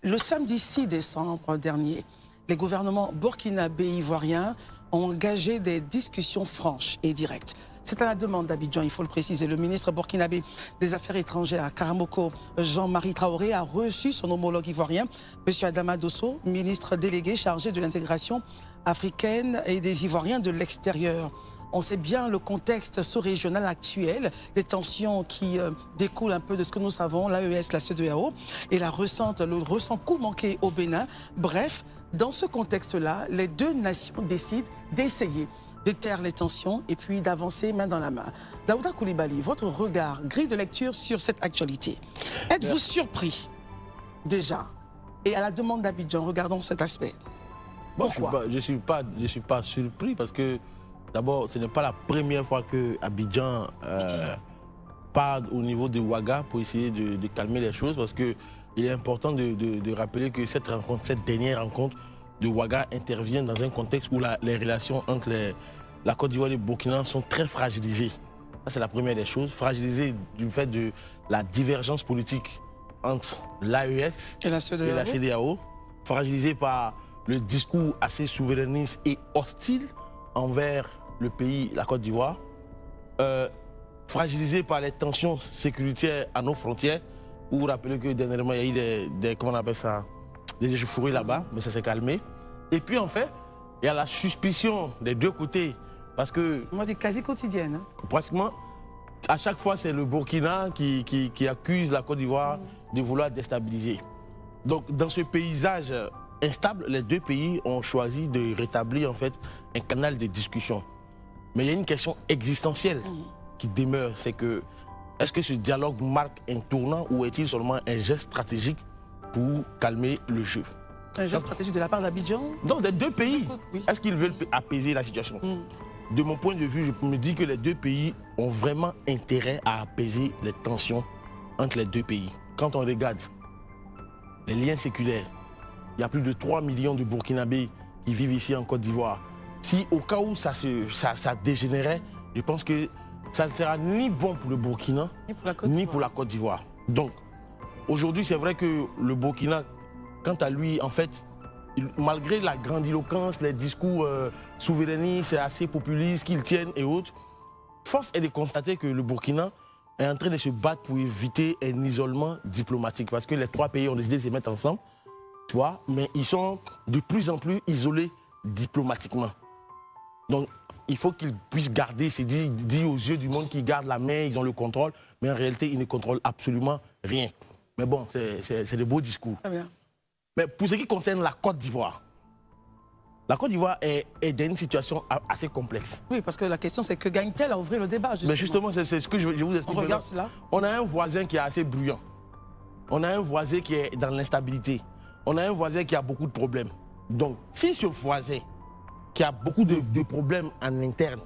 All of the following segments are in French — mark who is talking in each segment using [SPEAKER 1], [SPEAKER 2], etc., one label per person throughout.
[SPEAKER 1] Le samedi 6 décembre dernier, les gouvernements burkinabé et ivoiriens ont engagé des discussions franches et directes. C'est à la demande d'Abidjan, il faut le préciser. Le ministre burkinabé des Affaires étrangères, Karamoko Jean-Marie Traoré, a reçu son homologue ivoirien, M. Adama Dosso, ministre délégué chargé de l'intégration africaine et des Ivoiriens de l'extérieur. On sait bien le contexte sous-régional actuel, des tensions qui découlent un peu de ce que nous savons, l'AES, la CEDEAO, et le récent coup manqué au Bénin. Bref, dans ce contexte-là, les deux nations décident d'essayer de taire les tensions et puis d'avancer main dans la main. Daouda Coulibaly, votre regard, grille de lecture sur cette actualité. Êtes-vous surpris déjà? Et à la demande d'Abidjan, regardons cet aspect. Pourquoi?
[SPEAKER 2] Je suis pas surpris parce que d'abord, ce n'est pas la première fois que Abidjan part au niveau de Ouaga pour essayer de calmer les choses, parce qu'il est important de rappeler que cette dernière rencontre de Ouaga intervient dans un contexte où les relations entre la Côte d'Ivoire et le Burkina sont très fragilisées. Ça, c'est la première des choses. Fragilisées du fait de la divergence politique entre l'AES et la CEDEAO. Fragilisée par le discours assez souverainiste et hostile envers le pays, la Côte d'Ivoire. Fragilisée par les tensions sécuritaires à nos frontières. Vous rappelez que dernièrement, il y a eu comment on appelle ça, des échauffourées là-bas, mais ça s'est calmé. Et puis en fait, il y a la suspicion des deux côtés, parce que...
[SPEAKER 1] On va dire quasi quotidienne. Hein.
[SPEAKER 2] Pratiquement, à chaque fois, c'est le Burkina qui accuse la Côte d'Ivoire de vouloir déstabiliser. Donc dans ce paysage instable, les deux pays ont choisi de rétablir en fait un canal de discussion. Mais il y a une question existentielle qui demeure, c'est que est-ce que ce dialogue marque un tournant ou est-il seulement un geste stratégique pour calmer le jeu?
[SPEAKER 1] Un geste stratégique de la part d'Abidjan?
[SPEAKER 2] Donc des deux pays,
[SPEAKER 1] oui.
[SPEAKER 2] Est-ce qu'ils veulent apaiser la situation? De mon point de vue, je me dis que les deux pays ont vraiment intérêt à apaiser les tensions entre les deux pays. Quand on regarde les liens séculaires, il y a plus de 3 millions de Burkinabés qui vivent ici en Côte d'Ivoire. Si au cas où ça dégénérait, je pense que ça ne sera ni bon pour le Burkina, ni pour la Côte d'Ivoire. Donc, aujourd'hui, c'est vrai que le Burkina, quant à lui, en fait, malgré la grandiloquence, les discours souverainistes et assez populistes qu'ils tiennent et autres, force est de constater que le Burkina est en train de se battre pour éviter un isolement diplomatique. Parce que les trois pays ont décidé de se mettre ensemble, tu vois, mais ils sont de plus en plus isolés diplomatiquement. Donc, il faut qu'ils puissent garder, c'est dit aux yeux du monde qu'ils gardent la main, ils ont le contrôle, mais en réalité, ils ne contrôlent absolument rien. Mais bon, c'est de beaux discours.
[SPEAKER 1] Très bien.
[SPEAKER 2] Mais pour ce qui concerne la Côte d'Ivoire, la Côte d'Ivoire est dans une situation assez complexe.
[SPEAKER 1] Oui, parce que la question, c'est que gagne-t-elle à ouvrir le débat, justement?
[SPEAKER 2] Mais justement, c'est ce que je vous explique.
[SPEAKER 1] On regarde cela.
[SPEAKER 2] On a un voisin qui est assez bruyant. On a un voisin qui est dans l'instabilité. On a un voisin qui a beaucoup de problèmes. Donc, si ce voisin qui a beaucoup de problèmes en interne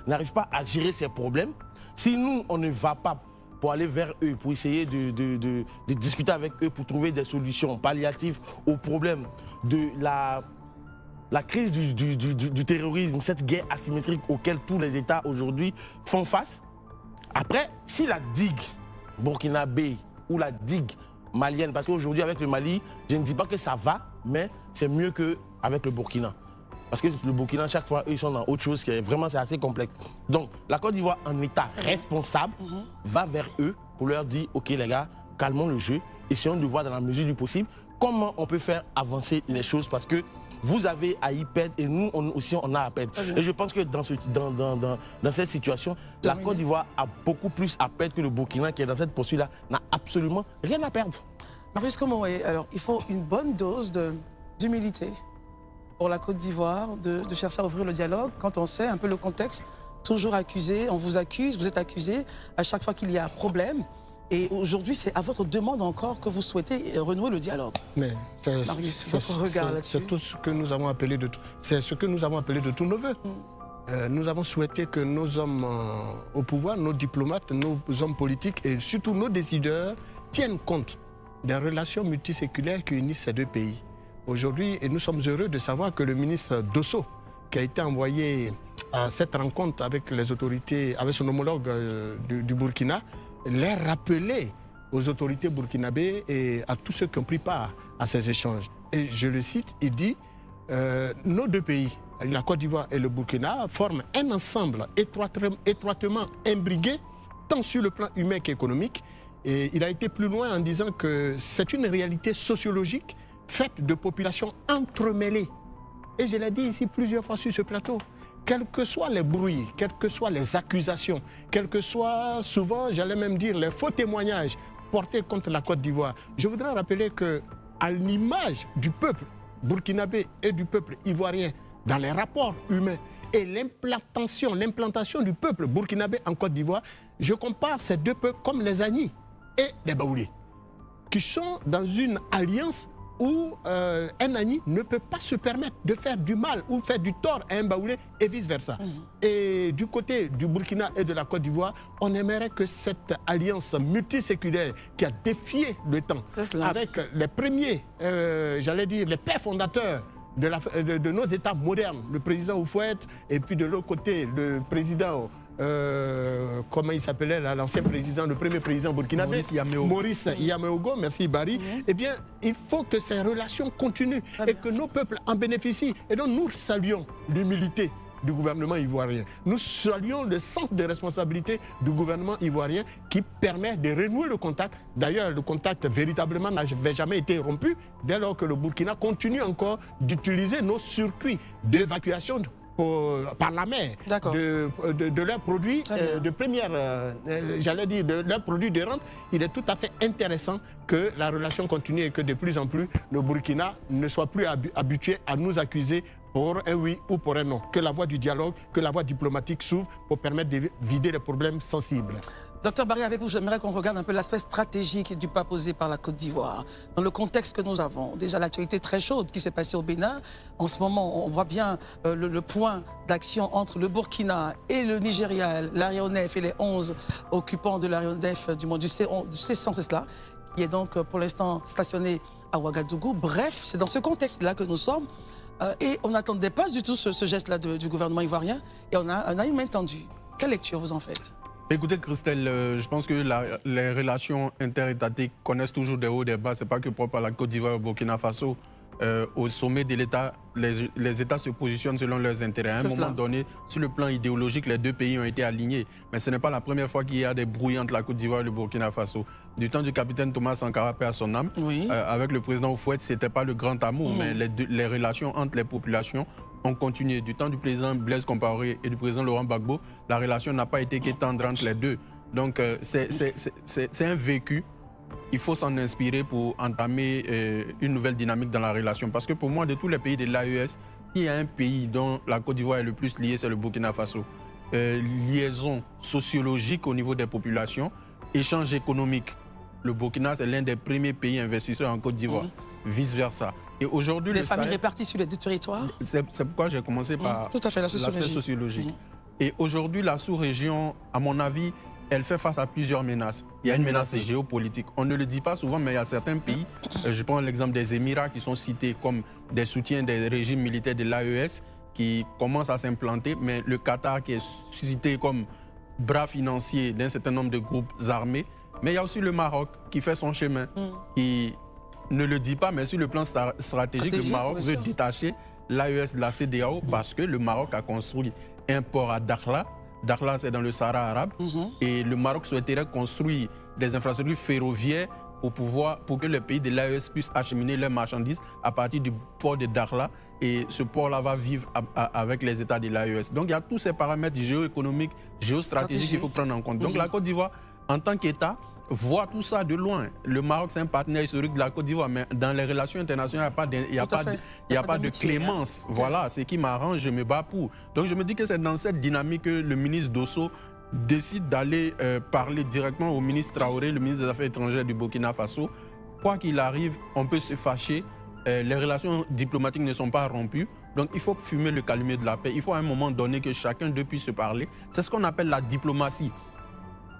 [SPEAKER 2] n'arrive pas à gérer ses problèmes, si nous, on ne va pas pour aller vers eux, pour essayer de discuter avec eux, pour trouver des solutions palliatives aux problèmes de la crise du terrorisme, cette guerre asymétrique auquel tous les États aujourd'hui font face. Après, si la digue burkinabé ou la digue malienne, parce qu'aujourd'hui avec le Mali, je ne dis pas que ça va, mais c'est mieux qu'avec le Burkina. Parce que le Burkina, chaque fois, eux, ils sont dans autre chose qui est vraiment assez complexe. Donc, la Côte d'Ivoire, en état responsable, va vers eux pour leur dire, OK les gars, calmons le jeu, essayons de voir dans la mesure du possible comment on peut faire avancer les choses, parce que vous avez à y perdre et nous aussi on a à perdre. Et je pense que dans cette situation, la Côte d'Ivoire a beaucoup plus à perdre que le Burkina, qui est dans cette posture-là, n'a absolument rien à perdre.
[SPEAKER 1] Marius Komoré, alors il faut une bonne dose d'humilité pour la Côte d'Ivoire, de chercher à ouvrir le dialogue, quand on sait un peu le contexte, toujours accusé, on vous accuse, vous êtes accusé à chaque fois qu'il y a un problème. Et aujourd'hui, c'est à votre demande encore que vous souhaitez renouer le dialogue. Mais c'est
[SPEAKER 3] tout ce que nous avons appelé de tous nos voeux. Nous avons souhaité que nos hommes au pouvoir, nos diplomates, nos hommes politiques et surtout nos décideurs tiennent compte des relations multiséculaires qui unissent ces deux pays. Aujourd'hui, et nous sommes heureux de savoir que le ministre Dosso, qui a été envoyé à cette rencontre avec les autorités, avec son homologue du Burkina, les rappeler aux autorités burkinabées et à tous ceux qui ont pris part à ces échanges. Et je le cite, il dit nos deux pays, la Côte d'Ivoire et le Burkina, forment un ensemble étroitement imbriqué, tant sur le plan humain qu'économique. Et il a été plus loin en disant que c'est une réalité sociologique faite de populations entremêlées. Et je l'ai dit ici plusieurs fois sur ce plateau. Quels que soient les bruits, quelles que soient les accusations, quels que soient souvent, j'allais même dire, les faux témoignages portés contre la Côte d'Ivoire, je voudrais rappeler qu'à l'image du peuple burkinabé et du peuple ivoirien dans les rapports humains et l'implantation du peuple burkinabé en Côte d'Ivoire, je compare ces deux peuples comme les Agnis et les Baoulés, qui sont dans une alliance où un Agni ne peut pas se permettre de faire du mal ou faire du tort à un Baoulé et vice-versa. Et du côté du Burkina et de la Côte d'Ivoire, on aimerait que cette alliance multiséculaire qui a défié le temps, avec les premiers, j'allais dire, les pères fondateurs de nos États modernes, le président Houphouët, et puis de l'autre côté, le président... comment il s'appelait l'ancien président, le premier président burkinabé, Maurice Yameogo, merci Barry. Eh bien, il faut que ces relations continuent et que nos peuples en bénéficient. Et donc, nous saluons l'humilité du gouvernement ivoirien. Nous saluons le sens de responsabilité du gouvernement ivoirien qui permet de renouer le contact. D'ailleurs, le contact véritablement n'avait jamais été rompu dès lors que le Burkina continue encore d'utiliser nos circuits d'évacuation par la mer de leurs produits de première, j'allais dire, de leurs produits de rente. Il est tout à fait intéressant que la relation continue et que de plus en plus le Burkina ne soit plus habitué à nous accuser pour un oui ou pour un non. Que la voie du dialogue, que la voie diplomatique s'ouvre pour permettre de vider les problèmes sensibles.
[SPEAKER 1] Docteur Barry, avec vous, j'aimerais qu'on regarde un peu l'aspect stratégique du pas posé par la Côte d'Ivoire. Dans le contexte que nous avons, déjà l'actualité très chaude qui s'est passée au Bénin. En ce moment, on voit bien le point d'action entre le Burkina et le Nigeria, l'aéronef et les 11 occupants de l'aéronef du C100, c'est cela, qui est donc pour l'instant stationné à Ouagadougou. Bref, c'est dans ce contexte-là que nous sommes. Et on n'attendait pas du tout ce geste-là du gouvernement ivoirien. Et on a une main tendue. Quelle lecture vous en faites ?
[SPEAKER 4] Écoutez, Christelle, je pense que les relations interétatiques connaissent toujours des hauts et des bas. Ce n'est pas que propre à la Côte d'Ivoire et au Burkina Faso. Au sommet de l'État, les États se positionnent selon leurs intérêts. À un moment donné, sur le plan idéologique, les deux pays ont été alignés. Mais ce n'est pas la première fois qu'il y a des brouilles entre la Côte d'Ivoire et le Burkina Faso. Du temps du capitaine Thomas Sankara, paix à son âme, avec le président Houphouët, ce n'était pas le grand amour, mais les relations entre les populations ont continué. Du temps du président Blaise Compaoré et du président Laurent Gbagbo, la relation n'a pas été qu'étendre entre les deux. Donc c'est un vécu. Il faut s'en inspirer pour entamer une nouvelle dynamique dans la relation. Parce que pour moi, de tous les pays de l'AES, s'il y a un pays dont la Côte d'Ivoire est le plus liée, c'est le Burkina Faso. Liaison sociologique au niveau des populations, échange économique. Le Burkina, c'est l'un des premiers pays investisseurs en Côte d'Ivoire, vice-versa. Et aujourd'hui,
[SPEAKER 1] les familles réparties sur les deux territoires.
[SPEAKER 4] C'est pourquoi j'ai commencé par l'aspect sociologique. Et aujourd'hui, la sous-région, à mon avis, elle fait face à plusieurs menaces. Il y a une menace géopolitique. On ne le dit pas souvent, mais il y a certains pays, je prends l'exemple des Émirats qui sont cités comme des soutiens des régimes militaires de l'AES qui commencent à s'implanter, mais le Qatar qui est cité comme bras financier d'un certain nombre de groupes armés. Mais il y a aussi le Maroc qui fait son chemin, qui ne le dit pas, mais sur le plan stratégique, le Maroc veut détacher l'AES de la CEDEAO parce que le Maroc a construit un port à Dakhla. Dakhla, c'est dans le Sahara arabe. Et le Maroc souhaiterait construire des infrastructures ferroviaires pour que les pays de l'AES puissent acheminer leurs marchandises à partir du port de Dakhla. Et ce port-là va vivre avec les États de l'AES. Donc il y a tous ces paramètres géoéconomiques, géostratégiques qu'il faut prendre en compte. Donc la Côte d'Ivoire, en tant qu'État, voit tout ça de loin. Le Maroc, c'est un partenaire historique de la Côte d'Ivoire, mais dans les relations internationales, il n'y a pas de clémence. Voilà, ce qui m'arrange, je me bats pour. Donc je me dis que c'est dans cette dynamique que le ministre Dosso décide d'aller parler directement au ministre Traoré, le ministre des Affaires étrangères du Burkina Faso. Quoi qu'il arrive, on peut se fâcher. Les relations diplomatiques ne sont pas rompues. Donc il faut fumer le calumet de la paix. Il faut à un moment donné que chacun d'eux puisse se parler. C'est ce qu'on appelle la diplomatie.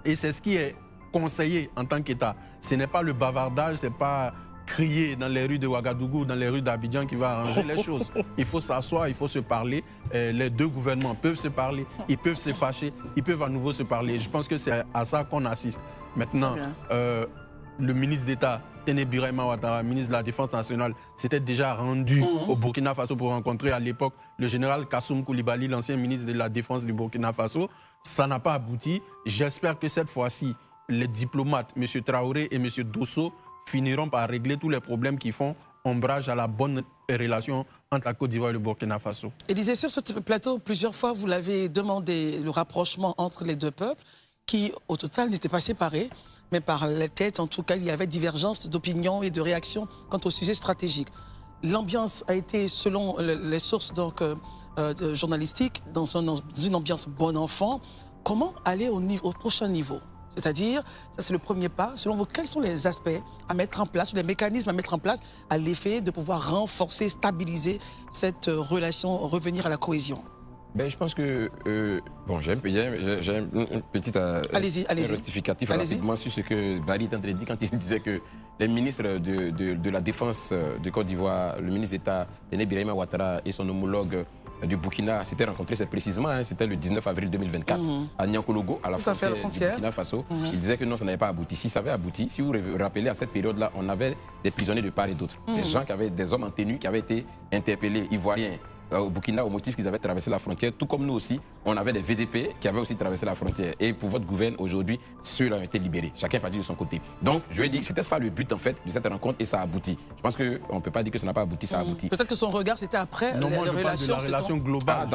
[SPEAKER 4] Et c'est ce qui est conseiller en tant qu'État. Ce n'est pas le bavardage, ce n'est pas crier dans les rues de Ouagadougou, dans les rues d'Abidjan qui va arranger les choses. Il faut s'asseoir, il faut se parler. Les deux gouvernements peuvent se parler, ils peuvent se fâcher, ils peuvent à nouveau se parler. Je pense que c'est à ça qu'on assiste. Maintenant, le ministre d'État, Téné Birahima Ouattara, ministre de la Défense nationale, s'était déjà rendu au Burkina Faso pour rencontrer à l'époque le général Kassoum Koulibaly, l'ancien ministre de la Défense du Burkina Faso. Ça n'a pas abouti. J'espère que cette fois-ci, les diplomates, M. Traoré et M. Dosso, finiront par régler tous les problèmes qui font ombrage à la bonne relation entre la Côte d'Ivoire et le Burkina Faso.
[SPEAKER 1] Élysée, sur ce plateau, plusieurs fois, vous l'avez demandé, le rapprochement entre les deux peuples, qui, au total, n'étaient pas séparés, mais par la tête, en tout cas, il y avait divergence d'opinion et de réaction quant au sujet stratégique. L'ambiance a été, selon les sources journalistiques, dans une ambiance bon enfant. Comment aller au prochain niveau ? C'est-à-dire, ça c'est le premier pas. Selon vous, quels sont les aspects à mettre en place, ou les mécanismes à mettre en place à l'effet de pouvoir renforcer, stabiliser cette relation, revenir à la cohésion?
[SPEAKER 5] Ben, je pense que, bon, j'ai un petit rectificatif rapidement sur ce que Barry est en train de dire quand il disait que les ministres de la Défense de Côte d'Ivoire, le ministre d'État Téné Birahima Ouattara et son homologue du Burkina s'étaient rencontrés, c'est précisément, c'était le 19 avril 2024 à Niankologo, à la frontière du Burkina Faso. Il disait que non, ça n'avait pas abouti. Si ça avait abouti, si vous vous rappelez, à cette période-là, on avait des prisonniers de part et d'autre. Des gens qui avaient, des hommes en tenue qui avaient été interpellés, ivoiriens, au Burkina au motif qu'ils avaient traversé la frontière, tout comme nous aussi, on avait des VDP qui avaient aussi traversé la frontière. Et pour votre gouvernement, aujourd'hui, ceux-là ont été libérés. Chacun est parti de son côté. Donc, je lui ai dit que c'était ça le but en fait de cette rencontre et ça a abouti. Je pense qu'on ne peut pas dire que ça n'a pas abouti, ça a abouti.
[SPEAKER 1] Peut-être que son regard, c'était après
[SPEAKER 4] les relations. De la relation globale.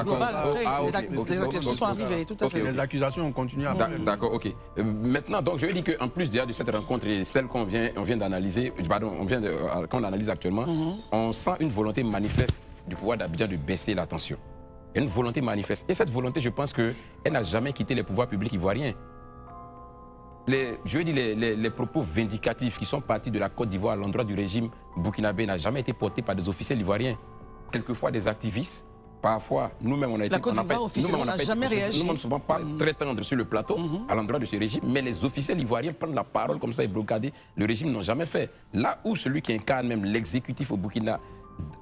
[SPEAKER 1] Les accusations sont arrivées, tout à fait.
[SPEAKER 4] Les accusations ont continué à
[SPEAKER 5] D'accord, ok. Maintenant, donc, je lui ai dit qu'en plus de cette rencontre et celle qu'on vient d'analyser, qu'on analyse actuellement, on sent une volonté manifeste du pouvoir d'Abidjan de baisser la tension. Il y a une volonté manifeste. Et cette volonté, je pense qu'elle n'a jamais quitté les pouvoirs publics ivoiriens. Les propos vindicatifs qui sont partis de la Côte d'Ivoire à l'endroit du régime burkinabé n'ont jamais été portés par des officiels ivoiriens. Quelquefois des activistes, parfois nous-mêmes on a été...
[SPEAKER 1] La Côte d'Ivoire officiellement n'a jamais réagi.
[SPEAKER 5] Nous ne sommes pas très tendres sur le plateau à l'endroit de ce régime, mais les officiels ivoiriens prennent la parole comme ça et blocader le régime n'ont jamais fait. Là où celui qui incarne même l'exécutif au Burkina,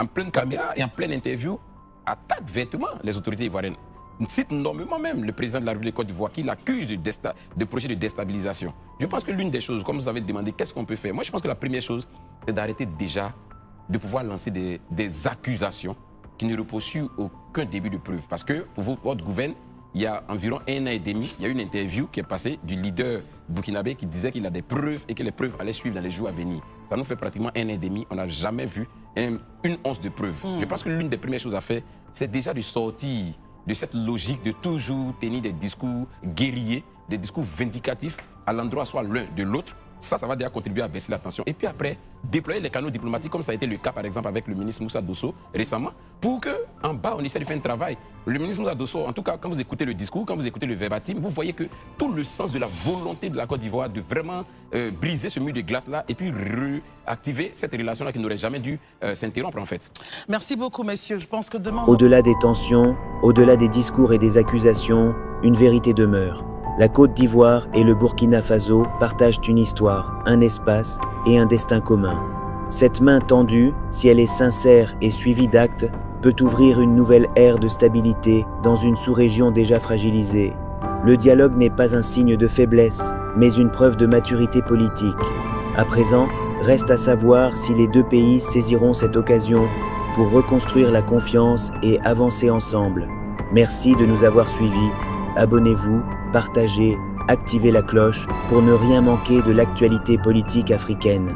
[SPEAKER 5] en pleine caméra et en pleine interview, attaque vertement les autorités ivoiriennes. Il cite nommément même le président de la République de Côte d'Ivoire qui l'accuse de projets de déstabilisation. Je pense que l'une des choses, comme vous avez demandé, qu'est-ce qu'on peut faire? Moi, je pense que la première chose, c'est d'arrêter déjà de pouvoir lancer des accusations qui ne reposent sur aucun début de preuve. Parce que pour votre gouvernement, il y a environ 1 an et demi, il y a eu une interview qui est passée du leader burkinabé qui disait qu'il a des preuves et que les preuves allaient suivre dans les jours à venir. Ça nous fait pratiquement 1 an et demi, on n'a jamais vu une once de preuve. Je pense que l'une des premières choses à faire, c'est déjà de sortir de cette logique de toujours tenir des discours guerriers, des discours vindicatifs à l'endroit soit l'un de l'autre. Ça va déjà contribuer à baisser la tension. Et puis après, déployer les canaux diplomatiques, comme ça a été le cas par exemple avec le ministre Moussa Dosso récemment, pour qu'en bas, on essaie de faire un travail. Le ministre Moussa Dosso, en tout cas, quand vous écoutez le discours, quand vous écoutez le verbatim, vous voyez que tout le sens de la volonté de la Côte d'Ivoire de vraiment briser ce mur de glace-là et puis réactiver cette relation-là qui n'aurait jamais dû s'interrompre en fait.
[SPEAKER 1] Merci beaucoup, messieurs. Je pense que demain...
[SPEAKER 6] Au-delà des tensions, au-delà des discours et des accusations, une vérité demeure. La Côte d'Ivoire et le Burkina Faso partagent une histoire, un espace et un destin commun. Cette main tendue, si elle est sincère et suivie d'actes, peut ouvrir une nouvelle ère de stabilité dans une sous-région déjà fragilisée. Le dialogue n'est pas un signe de faiblesse, mais une preuve de maturité politique. À présent, reste à savoir si les deux pays saisiront cette occasion pour reconstruire la confiance et avancer ensemble. Merci de nous avoir suivis. Abonnez-vous, partagez, activez la cloche pour ne rien manquer de l'actualité politique africaine.